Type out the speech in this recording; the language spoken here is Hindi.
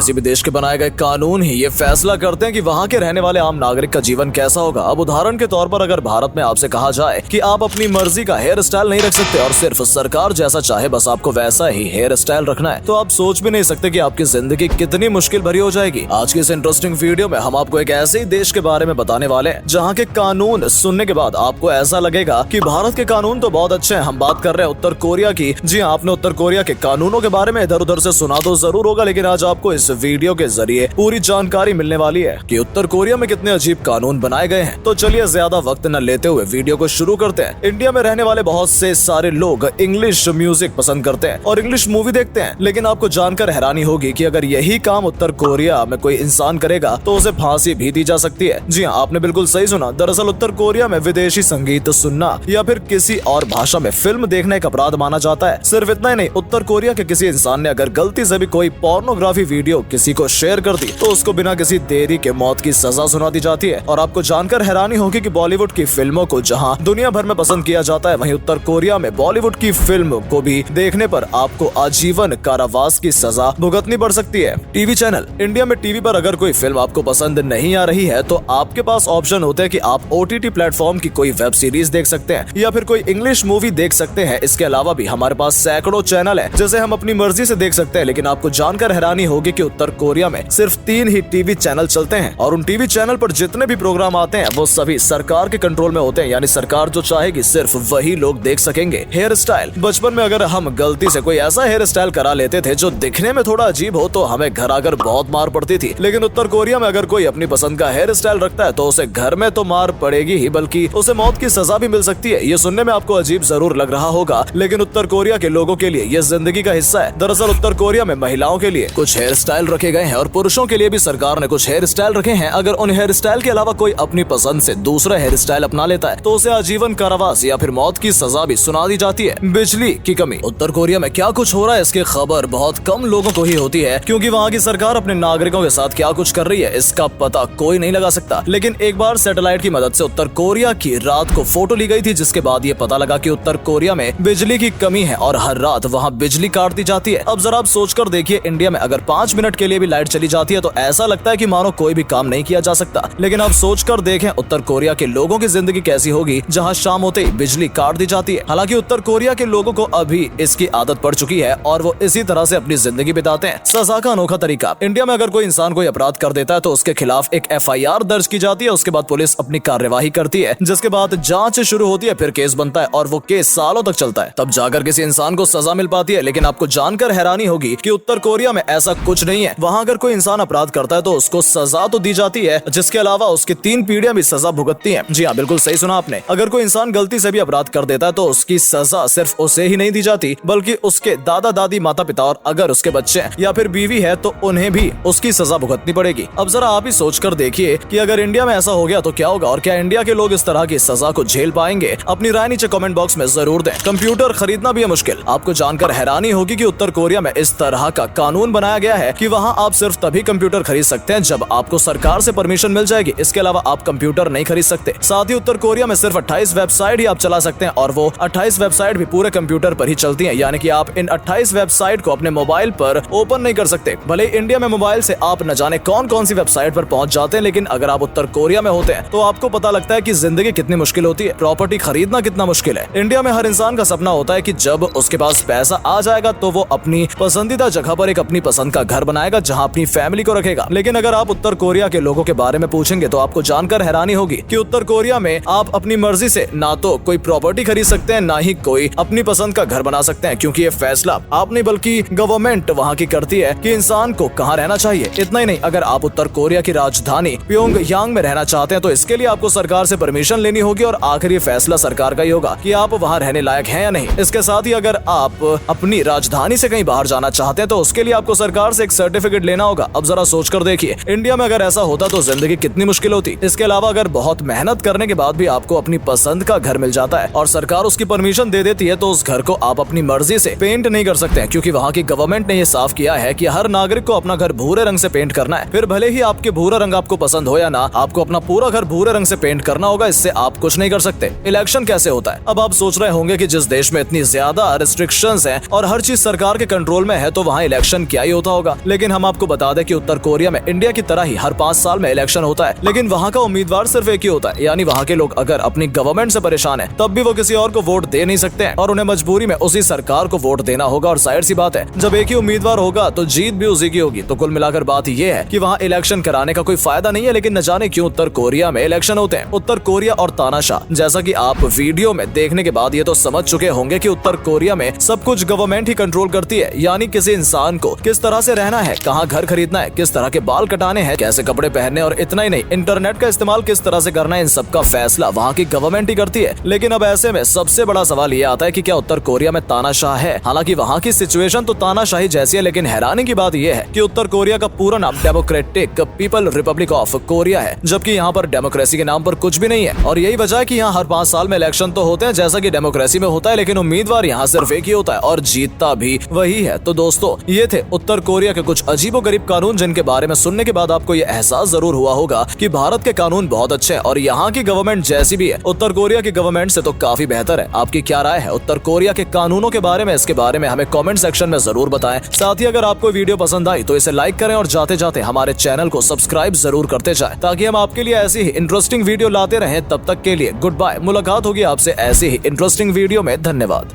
किसी भी देश के बनाए गए कानून ही ये फैसला करते हैं कि वहाँ के रहने वाले आम नागरिक का जीवन कैसा होगा। अब उदाहरण के तौर पर अगर भारत में आपसे कहा जाए कि आप अपनी मर्जी का हेयर स्टाइल नहीं रख सकते और सिर्फ सरकार जैसा चाहे बस आपको वैसा ही हेयर स्टाइल रखना है, तो आप सोच भी नहीं सकते कि आपकी जिंदगी कितनी मुश्किल भरी हो जाएगी। आज की इस इंटरेस्टिंग वीडियो में हम आपको एक ऐसे ही देश के बारे में बताने वाले हैं जहाँ के कानून सुनने के बाद आपको ऐसा लगेगा कि भारत के कानून तो बहुत अच्छे हैं। हम बात कर रहे हैं उत्तर कोरिया की। जी हाँ, आपने उत्तर कोरिया के कानूनों के बारे में इधर उधर से सुना तो जरूर होगा, लेकिन आज आपको इस वीडियो के जरिए पूरी जानकारी मिलने वाली है कि उत्तर कोरिया में कितने अजीब कानून बनाए गए हैं। तो चलिए ज्यादा वक्त न लेते हुए वीडियो को शुरू करते हैं। इंडिया में रहने वाले बहुत से सारे लोग इंग्लिश म्यूजिक पसंद करते हैं और इंग्लिश मूवी देखते हैं, लेकिन आपको जानकर हैरानी होगी कि अगर यही काम उत्तर कोरिया में कोई इंसान करेगा तो उसे फांसी भी दी जा सकती है। जी हाँ, आपने बिल्कुल सही सुना। दरअसल उत्तर कोरिया में विदेशी संगीत सुनना या फिर किसी और भाषा में फिल्म देखना एक अपराध माना जाता है। सिर्फ इतना ही नहीं, उत्तर कोरिया के किसी इंसान ने अगर गलती से भी कोई पोर्नोग्राफी वीडियो किसी को शेयर कर दी तो उसको बिना किसी देरी के मौत की सजा सुना दी जाती है। और आपको जानकर हैरानी होगी कि बॉलीवुड की फिल्मों को जहां दुनिया भर में पसंद किया जाता है, वहीं उत्तर कोरिया में बॉलीवुड की फिल्म को भी देखने पर आपको आजीवन कारावास की सजा भुगतनी पड़ सकती है। TV channel. इंडिया में टीवी पर अगर कोई फिल्म आपको पसंद नहीं आ रही है तो आपके पास ऑप्शन होते हैं कि आप OTT प्लेटफॉर्म की कोई वेब सीरीज देख सकते हैं या फिर कोई इंग्लिश मूवी देख सकते हैं। इसके अलावा भी हमारे पास सैकड़ों चैनल है जिसे हम अपनी मर्जी से देख सकते हैं। लेकिन आपको जानकर हैरानी होगी कि उत्तर कोरिया में सिर्फ 3 ही टीवी चैनल चलते हैं और उन टीवी चैनल पर जितने भी प्रोग्राम आते हैं वो सभी सरकार के कंट्रोल में होते हैं, यानी सरकार जो चाहेगी सिर्फ वही लोग देख सकेंगे। Hairstyle. बचपन में अगर हम गलती से कोई ऐसा हेयर स्टाइल करा लेते थे जो दिखने में थोड़ा अजीब हो तो हमें घर आकर बहुत मार पड़ती थी। लेकिन उत्तर कोरिया में अगर कोई अपनी पसंद का हेयर स्टाइल रखता है तो उसे घर में तो मार पड़ेगी ही, बल्कि उसे मौत की सजा भी मिल सकती है। ये सुनने में आपको अजीब जरूर लग रहा होगा, लेकिन उत्तर कोरिया के लोगों के लिए ये जिंदगी का हिस्सा है। दरअसल उत्तर कोरिया में महिलाओं के लिए कुछ हेयर स्टाइल रखे गए हैं और पुरुषों के लिए भी सरकार ने कुछ हेयर स्टाइल रखे हैं। अगर उन हेयर स्टाइल के अलावा कोई अपनी पसंद से दूसरा हेयर स्टाइल अपना लेता है तो उसे आजीवन कारावास या फिर मौत की सजा भी सुना दी जाती है। बिजली की कमी। उत्तर कोरिया में क्या कुछ हो रहा है इसकी खबर बहुत कम लोगों को ही होती है, क्योंकि वहाँ की सरकार अपने नागरिकों के साथ क्या कुछ कर रही है इसका पता कोई नहीं लगा सकता। लेकिन एक बार सैटेलाइट की मदद से उत्तर कोरिया की रात को फोटो ली गई थी, जिसके बाद ये पता लगा कि उत्तर कोरिया में बिजली की कमी है और हर रात वहाँ बिजली काट दी जाती है। अब जरा आप सोचकर देखिए, इंडिया में अगर 5 मिनट के लिए भी लाइट चली जाती है तो ऐसा लगता है कि मानो कोई भी काम नहीं किया जा सकता। लेकिन आप सोचकर देखें उत्तर कोरिया के लोगों की जिंदगी कैसी होगी जहां शाम होते ही बिजली काट दी जाती है। हालांकि उत्तर कोरिया के लोगों को अभी इसकी आदत पड़ चुकी है और वो इसी तरह से अपनी जिंदगी बिताते हैं। सजा का अनोखा तरीका। इंडिया में अगर कोई इंसान कोई अपराध कर देता है तो उसके खिलाफ एक FIR दर्ज की जाती है। उसके बाद पुलिस अपनी कार्यवाही करती है, जिसके बाद जांच शुरू होती है, फिर केस बनता है और वो केस सालों तक चलता है, तब जाकर किसी इंसान को सजा मिल पाती है। लेकिन आपको जानकर हैरानी होगी कि उत्तर कोरिया में ऐसा कुछ नहीं है। वहाँ अगर कोई इंसान अपराध करता है तो उसको सजा तो दी जाती है, जिसके अलावा उसकी 3 पीढ़ियां भी सजा भुगतती हैं। जी हाँ, बिल्कुल सही सुना आपने। अगर कोई इंसान गलती से भी अपराध कर देता है तो उसकी सजा सिर्फ उसे ही नहीं दी जाती, बल्कि उसके दादा दादी, माता पिता और अगर उसके बच्चे या फिर बीवी है तो उन्हें भी उसकी सजा भुगतनी पड़ेगी। अब जरा आप ही सोचकर देखिए कि अगर इंडिया में ऐसा हो गया तो क्या होगा और क्या इंडिया के लोग इस तरह की सजा को झेल पाएंगे? अपनी राय नीचे कमेंट बॉक्स में जरूर दें। कंप्यूटर खरीदना भी है मुश्किल। आपको जानकर हैरानी होगी कि उत्तर कोरिया में इस तरह का कानून बनाया गया है कि वहाँ आप सिर्फ तभी कंप्यूटर खरीद सकते हैं जब आपको सरकार से परमिशन मिल जाएगी। इसके अलावा आप कंप्यूटर नहीं खरीद सकते। साथ ही उत्तर कोरिया में सिर्फ 28 वेबसाइट ही आप चला सकते हैं और वो 28 वेबसाइट भी पूरे कंप्यूटर पर ही चलती हैं, यानी कि आप इन 28 वेबसाइट को अपने मोबाइल पर ओपन नहीं कर सकते। भले इंडिया में मोबाइल से आप न जाने कौन कौन सी वेबसाइट पर पहुंच जाते हैं, लेकिन अगर आप उत्तर कोरिया में होते हैं तो आपको पता लगता है कि जिंदगी कितनी मुश्किल होती है, प्रॉपर्टी खरीदना कितना मुश्किल है। इंडिया में हर इंसान का सपना होता है कि जब उसके पास पैसा आ जाएगा तो वो अपनी पसंदीदा जगह पर एक अपनी पसंद का घर बनाएगा जहाँ अपनी फैमिली को रखेगा। लेकिन अगर आप उत्तर कोरिया के लोगों के बारे में पूछेंगे तो आपको जानकर हैरानी होगी कि उत्तर कोरिया में आप अपनी मर्जी से ना तो कोई प्रॉपर्टी खरीद सकते हैं, ना ही कोई अपनी पसंद का घर बना सकते हैं, क्योंकि ये फैसला आप नहीं बल्कि गवर्नमेंट वहाँ की करती है कि इंसान को कहाँ रहना चाहिए। इतना ही नहीं, अगर आप उत्तर कोरिया की राजधानी प्योंगयांग में रहना चाहते हैं तो इसके लिए आपको सरकार से परमिशन लेनी होगी और आखिर ये फैसला सरकार का ही होगा कि आप वहाँ रहने लायक हैं या नहीं। इसके साथ ही अगर आप अपनी राजधानी से कहीं बाहर जाना चाहते हैं तो उसके लिए आपको सरकार से एक सर्टिफिकेट लेना होगा। अब जरा सोचकर देखिए, इंडिया में अगर ऐसा होता तो जिंदगी कितनी मुश्किल होती। इसके अलावा अगर बहुत मेहनत करने के बाद भी आपको अपनी पसंद का घर मिल जाता है और सरकार उसकी परमिशन दे देती है तो उस घर को आप अपनी मर्जी से पेंट नहीं कर सकते, क्योंकि वहाँ की गवर्नमेंट ने ये साफ किया है कि हर नागरिक को अपना घर भूरे रंग से पेंट करना है। फिर भले ही आपके भूरा रंग आपको पसंद हो या ना, आपको अपना पूरा घर भूरे रंग से पेंट करना होगा। इससे आप कुछ नहीं कर सकते। इलेक्शन कैसे होता है? अब आप सोच रहे होंगे कि जिस देश में इतनी ज्यादा रिस्ट्रिक्शंस हैं और हर चीज सरकार के कंट्रोल में है तो वहाँ इलेक्शन क्या ही होता होगा। लेकिन हम आपको बता दें कि उत्तर कोरिया में इंडिया की तरह ही हर 5 साल में इलेक्शन होता है, लेकिन वहाँ का उम्मीदवार सिर्फ एक ही होता है। यानी वहाँ के लोग अगर अपनी गवर्नमेंट से परेशान है तब भी वो किसी और को वोट दे नहीं सकते हैं और उन्हें मजबूरी में उसी सरकार को वोट देना होगा। और जाहिर सी बात है, जब एक ही उम्मीदवार होगा तो जीत भी उसी की होगी। तो कुल मिलाकर बात ये है कि वहाँ इलेक्शन कराने का कोई फायदा नहीं है। लेकिन न जाने क्यों उत्तर कोरिया में इलेक्शन होते हैं। उत्तर कोरिया और तानाशाह, जैसा कि आप वीडियो में देखने के बाद ये तो समझ चुके होंगे कि उत्तर कोरिया में सब कुछ गवर्नमेंट ही कंट्रोल करती है। यानी किसी इंसान को किस तरह से रहना है, कहाँ घर खरीदना है, किस तरह के बाल कटाने हैं, कैसे कपड़े पहनने, और इतना ही नहीं, इंटरनेट का इस्तेमाल किस तरह से करना है, इन सब का फैसला वहाँ की गवर्नमेंट ही करती है। लेकिन अब ऐसे में सबसे बड़ा सवाल ये आता है कि क्या उत्तर कोरिया में तानाशाह है? हालांकि वहाँ की सिचुएशन तो तानाशाही जैसी है, लेकिन हैरानी की बात यह है कि उत्तर कोरिया का पूरा नाम democratic people Republic of Korea है, जबकि यहाँ पर डेमोक्रेसी के नाम पर कुछ भी नहीं है। और यही वजह है कि यहाँ हर 5 साल में इलेक्शन तो होते हैं जैसा कि डेमोक्रेसी में होता है, लेकिन उम्मीदवार यहाँ सिर्फ एक ही होता है और जीतता भी वही है। तो दोस्तों, ये थे उत्तर कोरिया के कुछ अजीबोगरीब कानून, जिनके बारे में सुनने के बाद आपको ये एहसास जरूर हुआ होगा कि भारत के कानून बहुत अच्छे हैं और यहाँ की गवर्नमेंट जैसी भी है उत्तर कोरिया की गवर्नमेंट से तो काफी बेहतर है। आपकी क्या राय है उत्तर कोरिया के कानूनों के बारे में? इसके बारे में हमें कमेंट सेक्शन में जरूर बताएं। साथ ही अगर आपको वीडियो पसंद आई तो इसे लाइक करें और जाते जाते हमारे चैनल को सब्सक्राइब जरूर करते जाएं, ताकि हम आपके लिए ऐसी ही इंटरेस्टिंग वीडियो लाते रहें। तब तक के लिए गुड बाय। मुलाकात होगी आपसे ऐसी ही इंटरेस्टिंग वीडियो में। धन्यवाद।